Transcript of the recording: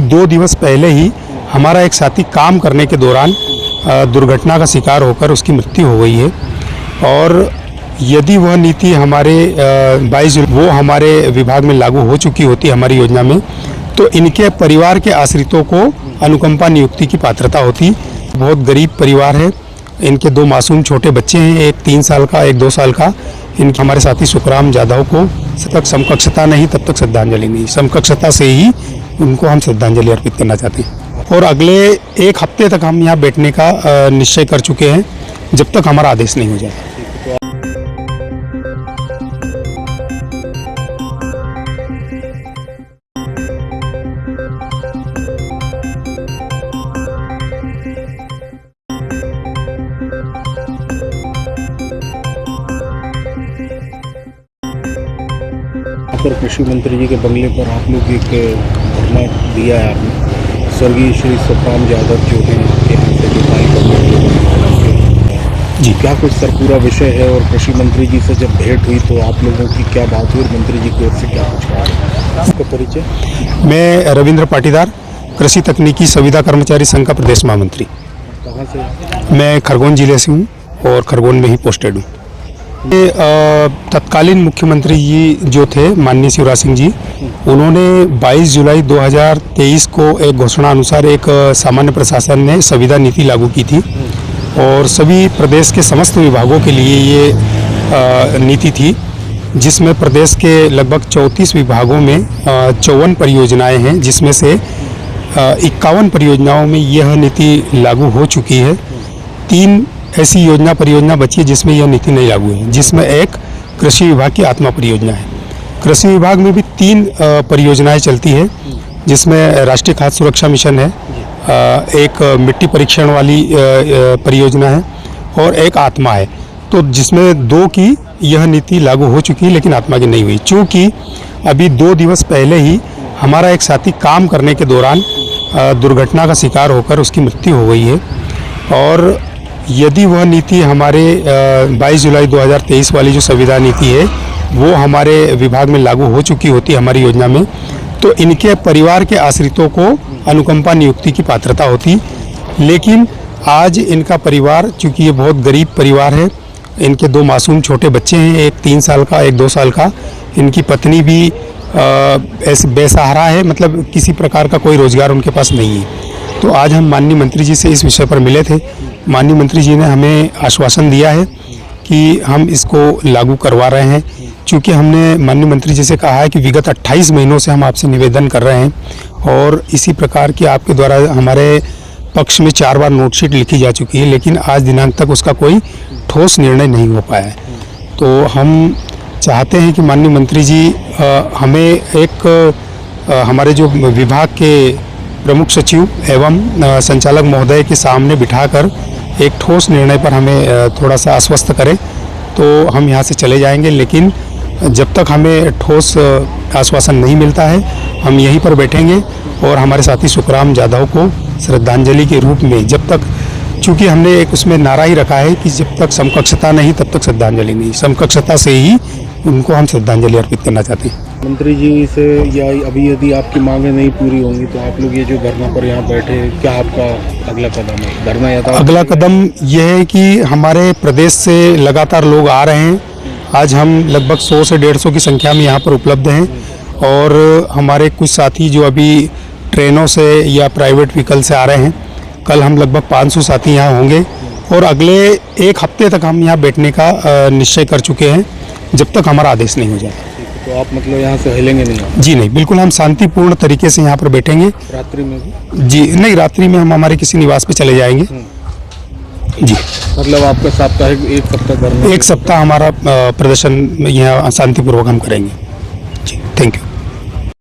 2 दिवस पहले ही हमारा एक साथी काम करने के दौरान दुर्घटना का शिकार होकर उसकी मृत्यु हो गई है। और यदि वह नीति हमारे 22 वो हमारे विभाग में लागू हो चुकी होती हमारी योजना में, तो इनके परिवार के आश्रितों को अनुकंपा नियुक्ति की पात्रता होती। बहुत गरीब परिवार है, इनके 2 मासूम छोटे बच्चे हैं, एक 3 साल का, एक 2 साल का। इनके हमारे साथी सुखराम जाधव को जब तक समकक्षता नहीं तब तक श्रद्धांजलि नहीं, समकक्षता से ही उनको हम श्रद्धांजलि अर्पित करना चाहते हैं। और अगले 1 हफ्ते तक हम यहाँ बैठने का निश्चय कर चुके हैं, जब तक हमारा आदेश नहीं हो जाता। पर कृषि मंत्री जी के बंगले पर आप लोग एक धरना दिया है आपने। स्वर्गीय श्री सुखराम जाधव जो हैं आपके यहाँ से जो जी, क्या कुछ सर पूरा विषय है? और कृषि मंत्री जी से जब भेंट हुई तो आप लोगों की क्या बात हुई और मंत्री जी की ओर से क्या कुछ कहा? आपका परिचय? मैं रविंद्र पाटीदार, कृषि तकनीकी संविदा कर्मचारी संघ का प्रदेश महामंत्री। कहाँ से? मैं खरगोन जिले से हूँ और खरगोन में ही पोस्टेड हूँ। तत्कालीन मुख्यमंत्री जी जो थे माननीय शिवराज सिंह जी, उन्होंने 22 जुलाई 2023 को एक घोषणा अनुसार एक सामान्य प्रशासन ने संविदा नीति लागू की थी और सभी प्रदेश के समस्त विभागों के लिए ये नीति थी, जिसमें प्रदेश के लगभग 34 विभागों में 54 परियोजनाएं हैं, जिसमें से 51 परियोजनाओं में यह नीति लागू हो चुकी है। 3 ऐसी परियोजना बची है जिसमें यह नीति नहीं लागू है, जिसमें एक कृषि विभाग की आत्मा परियोजना है। कृषि विभाग में भी 3 परियोजनाएं चलती है, जिसमें राष्ट्रीय खाद्य सुरक्षा मिशन है, एक मिट्टी परीक्षण वाली परियोजना है और एक आत्मा है। तो जिसमें 2 की यह नीति लागू हो चुकी है लेकिन आत्मा की नहीं हुई, चूँकि अभी 2 दिवस पहले ही हमारा एक साथी काम करने के दौरान दुर्घटना का शिकार होकर उसकी मृत्यु हो गई है। और यदि वह नीति हमारे 22 जुलाई 2023 वाली जो संविदा नीति है वो हमारे विभाग में लागू हो चुकी होती हमारी योजना में, तो इनके परिवार के आश्रितों को अनुकंपा नियुक्ति की पात्रता होती। लेकिन आज इनका परिवार, चूँकि ये बहुत गरीब परिवार है, इनके 2 मासूम छोटे बच्चे हैं, एक 3 साल का, एक 2 साल का। इनकी पत्नी भी ऐसे बेसहारा है, मतलब किसी प्रकार का कोई रोजगार उनके पास नहीं है। तो आज हम माननीय मंत्री जी से इस विषय पर मिले थे। माननीय मंत्री जी ने हमें आश्वासन दिया है कि हम इसको लागू करवा रहे हैं, क्योंकि हमने माननीय मंत्री जी से कहा है कि विगत 28 महीनों से हम आपसे निवेदन कर रहे हैं और इसी प्रकार की आपके द्वारा हमारे पक्ष में 4 बार नोटशीट लिखी जा चुकी है, लेकिन आज दिनांक तक उसका कोई ठोस निर्णय नहीं हो पाया है। तो हम चाहते हैं कि माननीय मंत्री जी हमें एक हमारे जो विभाग के प्रमुख सचिव एवं संचालक महोदय के सामने बिठाकर एक ठोस निर्णय पर हमें थोड़ा सा आश्वस्त करें, तो हम यहाँ से चले जाएंगे। लेकिन जब तक हमें ठोस आश्वासन नहीं मिलता है, हम यहीं पर बैठेंगे और हमारे साथी सुखराम जाधव को श्रद्धांजलि के रूप में, जब तक, चूँकि हमने एक उसमें नारा ही रखा है कि जब तक समकक्षता नहीं तब तक श्रद्धांजलि नहीं, समकक्षता से ही उनको हम श्रद्धांजलि अर्पित करना चाहते हैं। मंत्री जी से या अभी यदि आपकी मांगें नहीं पूरी होंगी तो आप लोग ये जो धरना पर यहाँ बैठे, क्या आपका अगला कदम है? धरना या अगला कदम यह है कि हमारे प्रदेश से लगातार लोग आ रहे हैं। आज हम लगभग 100 से 150 की संख्या में यहाँ पर उपलब्ध हैं और हमारे कुछ साथी जो अभी ट्रेनों से या प्राइवेट व्हीकल से आ रहे हैं, कल हम लगभग 500 साथी यहाँ होंगे और अगले 1 हफ्ते तक हम यहाँ बैठने का निश्चय कर चुके हैं, जब तक हमारा आदेश नहीं हो जाता। तो आप मतलब यहाँ से हिलेंगे नहीं? जी नहीं, बिल्कुल हम शांतिपूर्ण तरीके से यहाँ पर बैठेंगे। रात्रि में भी? जी नहीं, रात्रि में हम हमारे किसी निवास पे चले जाएंगे। जी, मतलब आपका साप्ताहिक 1 सप्ताह धरना? 1 सप्ताह हमारा प्रदर्शन यहाँ शांतिपूर्वक हम करेंगे। जी, थैंक यू।